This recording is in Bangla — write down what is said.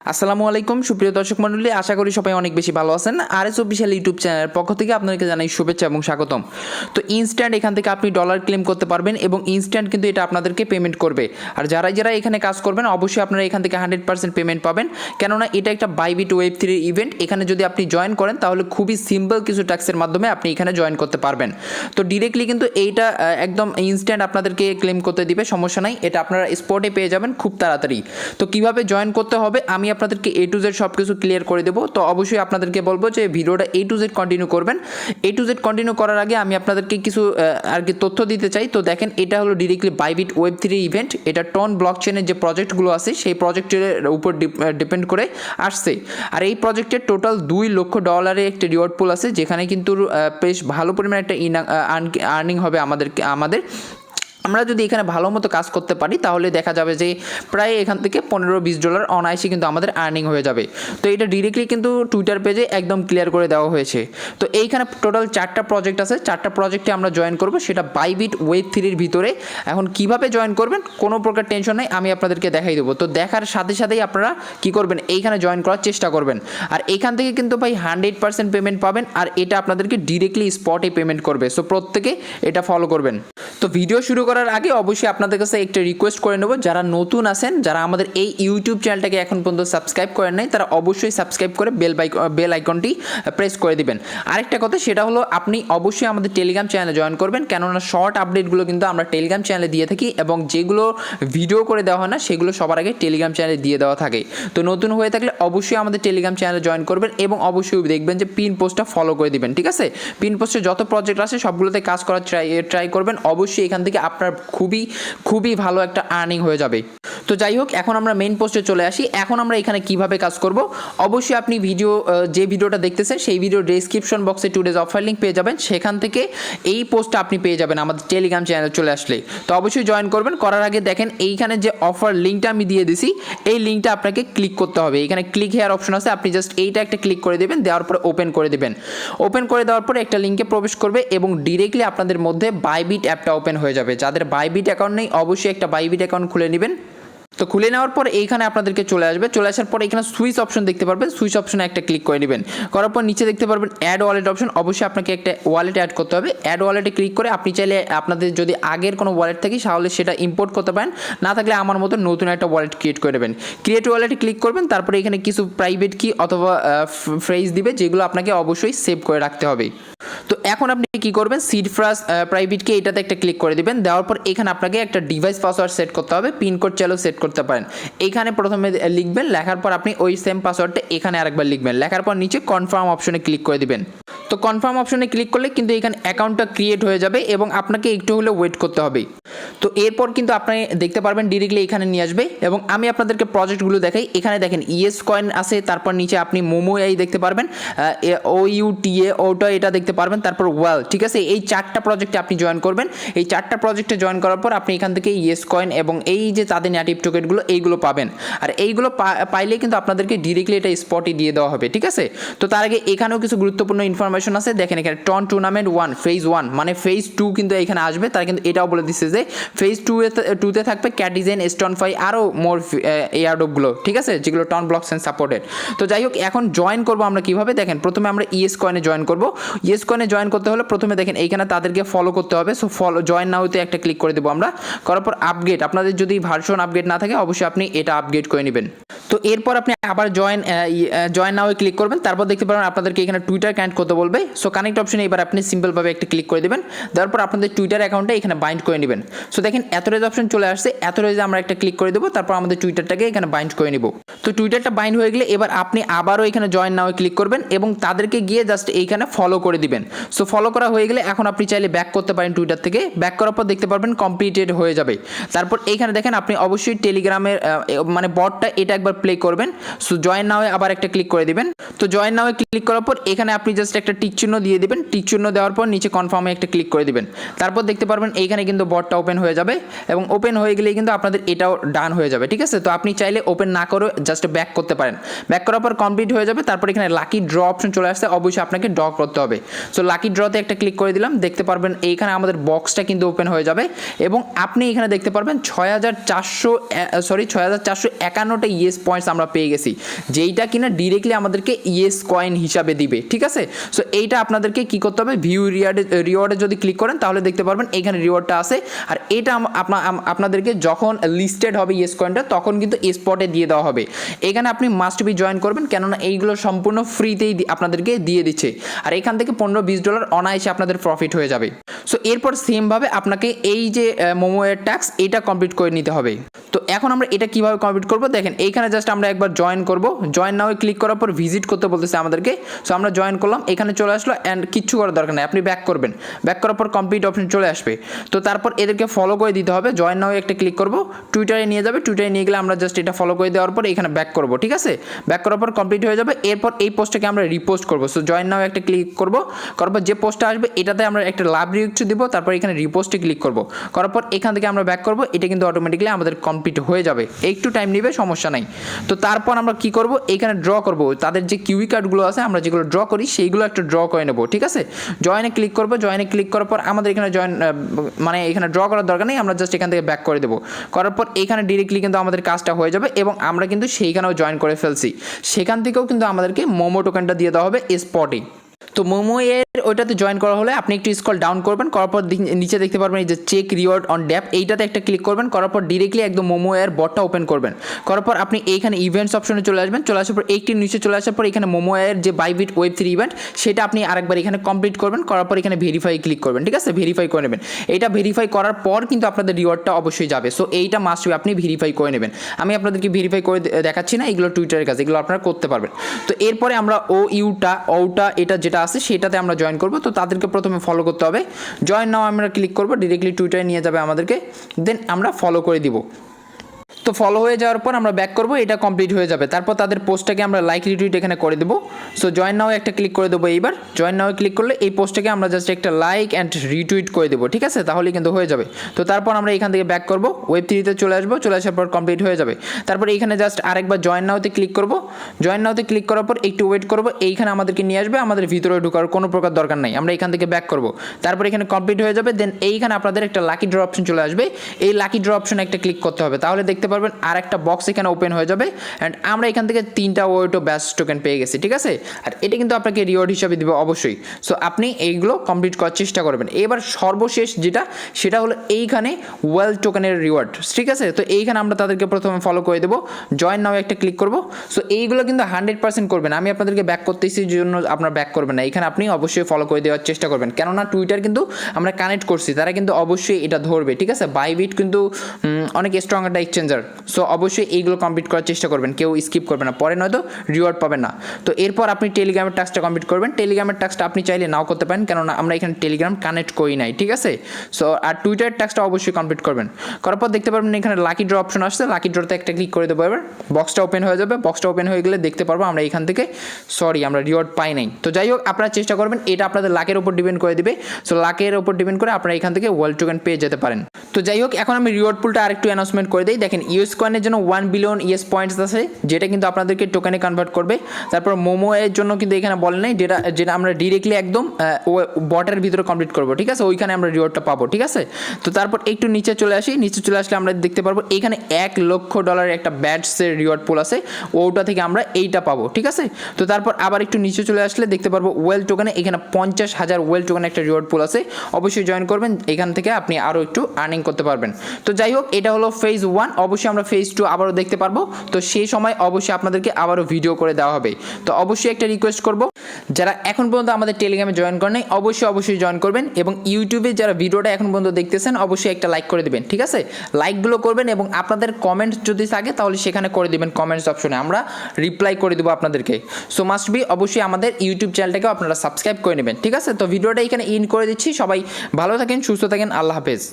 আসসালামু আলাইকুম সুপ্রিয় দর্শক মণ্ডলী, আশা করি সবাই অনেক বেশি ভালো আছেন। আরএস অফিশিয়াল ইউটিউব চ্যানেলের পক্ষ থেকে আপনাদেরকে জানাই শুভেচ্ছা এবং স্বাগতম। তো ইনস্ট্যান্ট এখান থেকে আপনি ডলার ক্লেম করতে পারবেন এবং ইনস্ট্যান্ট কিন্তু এটা আপনাদেরকে পেমেন্ট করবে। আর যারা এখানে কাজ করবেন অবশ্যই আপনারা এখান থেকে 100% পেমেন্ট পাবেন, কেননা এটা একটা বাইবিট ওয়েব3 ইভেন্ট। এখানে যদি আপনি জয়েন করেন তাহলে খুবই সিম্পল কিছু ট্যাক্সের মাধ্যমে আপনি এখানে জয়েন করতে পারবেন। তো ডিরেক্টলি কিন্তু এইটা একদম ইনস্ট্যান্ট আপনাদেরকে ক্লেম করতে দিবে, সমস্যা নাই, এটা আপনারা স্পটে পেয়ে যাবেন খুব তাড়াতাড়ি। তো কিভাবে জয়েন করতে হবে আমি আপনাদেরকে A to Z সব কিছু ক্লিয়ার করে দেবো। তো অবশ্যই আপনাদেরকে বলবো যে ভিডিওটা A to Z কন্টিনিউ করবেন। A to Z কন্টিনিউ করার আগে আমি আপনাদেরকে কিছু আর কি তথ্য দিতে চাই। তো দেখেন, এটা হলো ডিরেক্টলি বাইবিট ওয়েব3 ইভেন্ট। এটা টন ব্লকচেনের যে প্রজেক্টগুলো আছে সেই প্রজেক্টের উপর ডিপেন্ড করে আসছে। আর এই প্রজেক্টের টোটাল $2 লক্ষ একটা রিওয়ার্ড পুল আছে, যেখানে কিন্তু বেশ ভালো পরিমাণে একটা আর্নিং হবে আমাদের। আমরা যদি এখানে ভালো মতো কাজ করতে পারি তাহলে দেখা যাবে যে প্রায় এখান থেকে $15-20 অনায়াসে কিন্তু আমাদের আর্নিং হয়ে যাবে। তো এটা ডিরেক্টলি কিন্তু টুইটার পেজে একদম ক্লিয়ার করে দেওয়া হয়েছে। তো এইখানে টোটাল 4টা প্রজেক্ট আছে, 4টা প্রজেক্টে আমরা জয়েন করব, সেটা বাইবিট ওয়েব3-এর ভিতরে। এখন কিভাবে জয়েন করবেন কোনো প্রকার টেনশন নেই, আমি আপনাদেরকে দেখাই দেবো। তো দেখার সাথে সাথেই আপনারা কি করবেন, এইখানে জয়েন করার চেষ্টা করবেন। আর এইখান থেকে কিন্তু ভাই 100% পেমেন্ট পাবেন, আর এটা আপনাদেরকে ডিরেক্টলি স্পটে পেমেন্ট করবে। সো প্রত্যেকে এটা ফলো করবেন। তো ভিডিও শুরু করার আগে অবশ্যই আপনাদের কাছে একটা রিকোয়েস্ট করে নেব, যারা নতুন আছেন, যারা আমাদের এই ইউটিউব চ্যানেলটাকে এখন পর্যন্ত সাবস্ক্রাইব করেন নাই, তারা অবশ্যই সাবস্ক্রাইব করে বেল আইকনটি প্রেস করে দিবেন। আরেকটা কথা, সেটা হলো আপনি অবশ্যই আমাদের টেলিগ্রাম চ্যানেলে জয়েন করবেন, কেননা শর্ট আপডেটগুলো কিন্তু আমরা টেলিগ্রাম চ্যানেলে দিয়ে থাকি এবং যেগুলো ভিডিও করে দেওয়া হয় না সেগুলো সবার আগে টেলিগ্রাম চ্যানেলে দিয়ে দেওয়া থাকে। তো নতুন হয়ে থাকলে অবশ্যই আমাদের টেলিগ্রাম চ্যানেলে জয়েন করবেন এবং অবশ্যই দেখবেন যে পিন পোস্টটা ফলো করে দিবেন, ঠিক আছে? পিন পোস্টে যত প্রজেক্ট আছে সবগুলোতে কাজ করার ট্রাই করবেন। অবশ্যই এখান থেকে আপনার খুবই ভালো একটা আর্নিং হয়ে যাবে। তো যাই হোক, এখন আমরা মেইন পোস্টে চলে আসি। এখন আমরা এখানে কিভাবে কাজ করব, অবশ্যই আপনি যে ভিডিওটা দেখতেছেন সেই ভিডিও ডেসক্রিপশন বক্সে 2 days অফার লিঙ্ক পেয়ে যাবেন, সেখান থেকে এই পোস্টটা আপনি পেয়ে যাবেন আমাদের টেলিগ্রাম চ্যানেলে চলে আসলে। তো অবশ্যই জয়েন করবেন। করার আগে দেখেন এইখানে যে অফার লিঙ্কটা আমি দিয়ে দিছি, এই লিঙ্কটা আপনাকে ক্লিক করতে হবে। এখানে ক্লিক হেয়ার অপশন আছে, আপনি জাস্ট এইটা একটা ক্লিক করে দেবেন, দেওয়ার পরে ওপেন করে দেবেন। ওপেন করে দেওয়ার পরে একটা লিঙ্কে প্রবেশ করবে এবং ডিরেক্টলি আপনাদের মধ্যে বাইবিট অ্যাপটা ওপেন হয়ে যাবে। যাদের বাইবিট অ্যাকাউন্ট নেই অবশ্যই একটা বাইবিট অ্যাকাউন্ট খুলে নেবেন। তো খুলে নেওয়ার পর এইখানে আপনাদেরকে চলে আসার পর এখানে সুইচ অপশন দেখতে পারবেন, সুইচ অপশনে একটা ক্লিক করে নেবেন। করার পর নিচে দেখতে পারবেন অ্যাড ওয়ালেট অপশন, অবশ্যই আপনাকে একটা ওয়ালেট অ্যাড করতে হবে। অ্যাড ওয়ালেটে ক্লিক করে আপনি চাইলে আপনাদের যদি আগের কোনো ওয়ালেট থাকে তাহলে সেটা ইম্পোর্ট করতে পারেন, না থাকলে আমার মতো নতুন একটা ওয়ালেট ক্রিয়েট করে নেবেন। ক্রিয়েট ওয়ালেটে ক্লিক করবেন, তারপরে এখানে কিছু প্রাইভেট কি অথবা ফ্রেজ দিবে, যেগুলো আপনাকে অবশ্যই সেভ করে রাখতে হবে। তো এখন আপনি কি করবেন, সিড ফ্রাস্ট প্রাইভেট কি এটাতে একটা ক্লিক করে দিবেন। দেওয়ার পর এখানে আপনাকে একটা ডিভাইস পাসওয়ার্ড সেট করতে হবে, পিন কোড চাইলেও সেট করতে পারেন। এইখানে প্রথমে লিখবেন, লেখার পর আপনি ওই সেম পাসওয়ার্ডটা এখানে আরেকবার লিখবেন, লেখার পর নিচে কনফার্ম অপশনে ক্লিক করে দিবেন। তো কনফার্ম অপশনে ক্লিক করলে কিন্তু এখানে অ্যাকাউন্টটা ক্রিয়েট হয়ে যাবে এবং আপনাকে একটু হলে ওয়েট করতে হবে। তো এরপর কিন্তু আপনি দেখতে পারবেন ডিরেক্টলি এখানে নিয়ে আসবে এবং আমি আপনাদেরকে প্রজেক্টগুলো দেখাই। এখানে দেখেন ইএস কয়েন আছে, তারপর নিচে আপনি মোমো এই দেখতে পারবেন, OUTA ওটা এটা দেখতে পারবেন, তারপর ওয়েল, ঠিক আছে? এই 4টা প্রজেক্টে আপনি জয়েন করবেন। এই 4টা প্রজেক্টে জয়েন করার পর আপনি এখান থেকে ইএস কয়েন এবং এই যে তাদের নেটিভ টোকেনগুলো এইগুলো পাবেন। আর এইগুলো পাইলে কিন্তু আপনাদেরকে ডিরেক্টলি এটা স্পটে দিয়ে দেওয়া হবে, ঠিক আছে? তো তার আগে এখানেও কিছু গুরুত্বপূর্ণ ইনফরমেশন আছে। দেখেন এখানে টন টুর্নামেন্ট 1 ফেজ 1 মানে ফেজ 2 কিন্তু এখানে আসবে। তারা কিন্তু এটাও বলে দিচ্ছে যে ফেজ 2তে থাকবে ক্যাটিজেন, স্টোনফাই, আরও মোর এয়ারড্রপগুলো, ঠিক আছে, যেগুলো টন ব্লকচেন সাপোর্টেড। তো যাই হোক, এখন জয়েন করবো আমরা কিভাবে, দেখেন প্রথমে আমরা ইএস কয়েনে জয়েন করবো। ইএস কয়েনে জয়েন করতে হলে প্রথমে দেখেন এইখানে তাদেরকে ফলো করতে হবে। সো জয়েন নাওতে একটা ক্লিক করে দেবো আমরা। করার পর আপগ্রেড, আপনাদের যদি ভার্সন আপগ্রেড না থাকে অবশ্যই আপনি এটা আপগ্রেড করে নেবেন। তো এরপর আপনি আবার জয়েন নাও ক্লিক করবেন। তারপর দেখতে পারেন আপনাদেরকে এখানে টুইটার কানেক্ট করতে বলবে। সো কানেক্ট অপশনে এবার আপনি সিম্পলভাবে একটা ক্লিক করে দেবেন। দেওয়ার পর আপনাদের টুইটার অ্যাকাউন্টে এখানে বাইন্ড করে নেবেন। সো দেখেন এথরাইজ অপশন চলে আসছে, এথরাইজে আমরা একটা ক্লিক করে দেবো। তারপর আমাদের টুইটারটাকে এখানে বাইন্ড করে নিব। তো টুইটারটা বাইন্ড হয়ে গেলে এবার আপনি আবারও এখানে জয়েন নাও ক্লিক করবেন এবং তাদেরকে গিয়ে জাস্ট এইখানে ফলো করে দিবেন। সো ফলো করা হয়ে গেলে এখন আপনি চাইলে ব্যাক করতে পারেন টুইটার থেকে। ব্যাক করার পর দেখতে পারবেন কমপ্লিটেড হয়ে যাবে। তারপর এইখানে দেখেন আপনি অবশ্যই টেলিগ্রামের মানে বটটা এটা একবার প্লে করবেন। সো জয়েন নাও আবার একটা ক্লিক করে দিবেন। তো জয়েন নাও ক্লিক করার পর এখানে আপনি জাস্ট একটা টিক চিহ্ন দিয়ে দিবেন। টিক চিহ্ন দেওয়ার পর নিচে কনফার্মে একটা ক্লিক করে দিবেন। তারপর দেখতে পারবেন এইখানে কিন্তু বটটা ওপেন হয়ে যাবে এবং ওপেন হয়ে গেলেই কিন্তু আপনাদের এটাও ডান হয়ে যাবে, ঠিক আছে? তো আপনি চাইলে ওপেন না করে জাস্ট ব্যাক করতে পারেন। ব্যাক করার পর কমপ্লিট হয়ে যাবে। তারপর এখানে লাকি ড্র অপশন চলে আসছে, অবশ্যই আপনাকে ড্র করতে হবে। সো লাকি ড্রতে একটা ক্লিক করে দিলাম। দেখতে পারবেন এইখানে আমাদের বক্সটা কিন্তু ওপেন হয়ে যাবে এবং আপনি এখানে দেখতে পারবেন 6451টা ইয়েস পয়েন্টস আমরা পেয়ে গেছি, যেইটা কিনা ডিরেক্টলি আমাদেরকে ইএস কয়েন হিসাবে দিবে। ঠিক আছে, সো এইটা আপনাদেরকে কি করতে হবে, ভিউ রিওয়ার্ডে যদি ক্লিক করেন তাহলে দেখতে পারবেন এখানে রিওয়ার্ডটা আছে। আর এটা আপনাদেরকে যখন লিস্টেড হবে ইএস কয়েনটা তখন কিন্তু স্পটে দিয়ে দেওয়া হবে। এখানে আপনি মাস্ট বি জয়েন করবেন, কেননা এইগুলো সম্পূর্ণ ফ্রিতেই আপনাদেরকে দিয়ে দিচ্ছে। আর এখান থেকে $15-20 অনায়াসে আপনাদের প্রফিট হয়ে যাবে। সো এরপর সেমভাবে আপনাকে এই যে মোমো এর ট্যাক্স এটা কমপ্লিট করে নিতে হবে। তো এখন আমরা এটা কিভাবে কমপ্লিট করব, দেখেন এইখানে জাস্ট আমরা একবার জয়েন করব। জয়েন নাও ক্লিক করার পর ভিজিট করতে বলতেছে আমাদেরকে। সো আমরা জয়েন করলাম, এখানে চলে আসলো অ্যান্ড কিচ্ছু করার দরকার নেই, আপনি ব্যাক করবেন। ব্যাক করার পর কমপ্লিট অপশন চলে আসবে। তো তারপর এদেরকে ফলো করে দিতে হবে। জয়েন নাও একটা ক্লিক করব, টুইটারে নিয়ে যাবে। টুইটারে নিয়ে গেলে আমরা জাস্ট এটা ফলো করে দেওয়ার পর এখানে ব্যাক করব। ঠিক আছে, ব্যাক করার পর কমপ্লিট হয়ে যাবে। এরপর এই পোস্টটাকে আমরা রিপোস্ট করব। সো জয়েন নাও একটা ক্লিক করব, করার পর যে পোস্টটা আসবে এটাতে আমরা একটা লাভ রিঅ্যাক্ট দিব। তারপর এখানে রিপোস্টে ক্লিক করব, করার পর এখান থেকে আমরা ব্যাক করব। এটা কিন্তু অটোমেটিক্যালি আমাদের কমপ্লিট হয়ে যাবে, একটু টাইম নেবে, সমস্যা নাই। তো তারপর আমরা কি করব, এখানে ড্র করব। তাদের যে কিউই কার্ডগুলো আছে আমরা যেগুলো ড্র করি সেইগুলো একটা ড্র করে নেব। ঠিক আছে, জয়েনে ক্লিক করব। জয়েনে ক্লিক করার পর আমাদের এখানে মানে এখানে ড্র করার দরকার নেই, আমরা জাস্ট এখান থেকে ব্যাক করে দেবো। করার পর এখানে ডিরেক্টলি কিন্তু আমাদের কাজটা হয়ে যাবে এবং আমরা কিন্তু সেইখানেও জয়েন করে ফেলছি। সেখান থেকেও কিন্তু আমাদেরকে মোমো টোকেনটা দিয়ে দেওয়া হবে স্পটে। তো মোমো এর ওইটাতে জয়েন করা হলে আপনি একটু স্ক্রল ডাউন করবেন, করার পর নিচে দেখতে পারবেন এই যে চেক রিওয়ার্ড অন ড্যাপ, এইটাতে একটা ক্লিক করবেন। করার পর ডিরেক্টলি একদম মোমো এর বটটা ওপেন করবেন। করার পর আপনি এইখানে ইভেন্টস অপশনে চলে আসবেন। চলে আসার পর একটি নিচে চলে আসার পর এখানে মোমো এর যে বাইবিট ওয়েব3 ইভেন্ট সেটা আপনি আরেকবার এখানে কমপ্লিট করবেন। করার পর এখানে ভেরিফাই ক্লিক করবেন। ঠিক আছে, ভেরিফাই করে নেবেন। এইটা ভেরিফাই করার পর কিন্তু আপনাদের রিওয়ার্ডটা অবশ্যই যাবে। সো এইটা মাস্ট বি আপনি ভেরিফাই করে নেবেন। আমি আপনাদেরকে ভেরিফাই করে দেখাচ্ছি না, এগুলো টুইটারের কাজ, এগুলো আপনারা করতে পারবেন। তো এরপরে আমরা ওটা এটা যেটা আছে সেটাতে আমরা জয়েন করব। তো তাদেরকে প্রথমে ফলো করতে হবে। জয়েন নাও আমরা ক্লিক করব, ডিরেক্টলি টুইটারে নিয়ে যাবে আমাদেরকে, দেন আমরা ফলো করে দিব। তো ফলো হয়ে যাওয়ার পর আমরা ব্যাক করব, এটা কমপ্লিট হয়ে যাবে। তারপর তাদের পোস্টটাকে আমরা লাইক রিটুইট এখানে করে দেবো। সো জয়েন নাও একটা ক্লিক করে দেবো। এইবার জয়েন নাও ক্লিক করলে এই পোস্টটাকে আমরা জাস্ট একটা লাইক অ্যান্ড রিটুইট করে দেবো। ঠিক আছে, তাহলে কিন্তু হয়ে যাবে। তো তারপর আমরা এখান থেকে ব্যাক করব, ওয়েব3তে চলে আসবো। চলে আসার পর কমপ্লিট হয়ে যাবে। তারপর এইখানে জাস্ট আরেকবার জয়েন নাওতে ক্লিক করব। জয়েন নাওতে ক্লিক করার পর একটু ওয়েট করব, এইখানে আমাদেরকে নিয়ে আসবে। আমাদের ভিতরে ঢোকার কোনো প্রকার দরকার নাই, আমরা এখান থেকে ব্যাক করব। তারপর এখানে কমপ্লিট হয়ে যাবে। দেন এইখানে আপনাদের একটা লাকি ড্র অপশন চলে আসবে। এই লাকি ড্র অপশনে একটা ক্লিক করতে হবে, তাহলে দেখতে পারবেন আর একটা বক্স এখানে ওপেন হয়ে যাবে অ্যান্ড আমরা এখান থেকে 3টা ওয়েটো ব্যাস টোকেন পেয়ে গেছি। ঠিক আছে, আর এটা কিন্তু আপনাকে রিওয়ার্ড হিসাবে দিবে অবশ্যই। সো আপনি এইগুলো কমপ্লিট করার চেষ্টা করবেন। এবার সর্বশেষ যেটা সেটা হলো এইখানে ওয়েল টোকেনের রিওয়ার্ড। ঠিক আছে, তো এইখানে আমরা তাদেরকে প্রথমে ফলো করে দেবো। জয়েন নাও একটা ক্লিক করব। সো এইগুলো কিন্তু 100% করবেন। আমি আপনাদেরকে ব্যাক করতেছি জন্য আপনার ব্যাক করবেন না, এখানে আপনি অবশ্যই ফলো করে দেওয়ার চেষ্টা করবেন, কেননা টুইটার কিন্তু আমরা কানেক্ট করছি, তারা কিন্তু অবশ্যই এটা ধরবে। ঠিক আছে, বাইবিট কিন্তু অনেক স্ট্রং একটা এক্সচেঞ্জার। সো অবশ্যই এইগুলো কমপ্লিট করার চেষ্টা করবেন, কেউ স্কিপ করবেন না, পরে নয়তো রিওয়ার্ড পাবেন না। তো এরপর আপনি টেলিগ্রামের টাস্কটা কমপ্লিট করবেন। টেলিগ্রামের টাস্কটা আপনি চাইলে নাও করতে পারেন, কেননা আমরা এখানে টেলিগ্রাম কানেক্ট করি নাই। ঠিক আছে, সো আর টুইটারের টাস্কটা অবশ্যই কমপ্লিট করবেন। করার পর দেখতে পারবেন এখানে লাকি ড্র অপশন আসছে, লাকি ড্রতে একটা ক্লিক করে দেবো। এবার বক্সটা ওপেন হয়ে যাবে। বক্সটা ওপেন হয়ে গেলে দেখতে পারবো আমরা এখান থেকে আমরা রিওয়ার্ড পাই নাই। তো যাই হোক, আপনারা চেষ্টা করবেন, এটা আপনাদের লাকের উপর ডিপেন্ড করে দিবে। সো লাকের উপর ডিপেন্ড করে আপনারা এখান থেকে ওয়ার্ল্ড টোকেন পেয়ে যেতে পারেন। তো যাই হোক, এখন আমি রিওয়ার্ড পুলটা আরেকটু অ্যানাউন্সমেন্ট করে দিই। দেখেন, ইউএস কয়েনের জন্য 1 বিলিয়ন ইএস পয়েন্টস আছে, যেটা কিন্তু আপনাদেরকে টোকেনে কনভার্ট করবে। তারপর মোমো এর জন্য কিন্তু এখানে বলে নাই, যেটা আমরা ডিরেক্টলি একদম বটের ভিতরে কমপ্লিট করবো। ঠিক আছে, ওইখানে আমরা রিওয়ার্ডটা পাবো। ঠিক আছে, তো তারপর একটু নিচে চলে আসি। নিচে চলে আসলে আমরা দেখতে পারবো এখানে $1,00,000 একটা ব্যাটসের রিওয়ার্ড পুল আছে, ওটা থেকে আমরা এইটা পাবো। ঠিক আছে, তো তারপর আবার একটু নিচে চলে আসলে দেখতে পারবো ওয়েল টোকেনে এখানে 50,000 ওয়েল টোকেন একটা রিওয়ার্ড পুল আছে, অবশ্যই জয়েন করবেন। এখান থেকে আপনি আরও একটু আর্নিং করতে পারবেন। তো যাই হোক, এটা হলো ফেজ 1। অবশ্যই আমরা ফেজ 2 আবারও দেখতে পারবো। তো সেই সময় অবশ্যই আপনাদেরকে আবারও ভিডিও করে দেওয়া হবে। তো অবশ্যই একটা রিকোয়েস্ট করব, যারা এখন পর্যন্ত আমাদের টেলিগ্রামে জয়েন করেন নাই অবশ্যই জয়েন করবেন, এবং ইউটিউবে যারা ভিডিওটা এখন পর্যন্ত দেখতেছেন অবশ্যই একটা লাইক করে দেবেন। ঠিক আছে, লাইকগুলো করবেন এবং আপনাদের কমেন্ট যদি থাকে তাহলে সেখানে করে দেবেন কমেন্টস অপশনে, আমরা রিপ্লাই করে দেবো আপনাদেরকে। সো মাস্ট বি অবশ্যই আমাদের ইউটিউব চ্যানেলটাকেও আপনারা সাবস্ক্রাইব করে নেবেন। ঠিক আছে, তো ভিডিওটা এখানে ইন করে দিচ্ছি। সবাই ভালো থাকেন, সুস্থ থাকেন, আল্লাহ হাফেজ।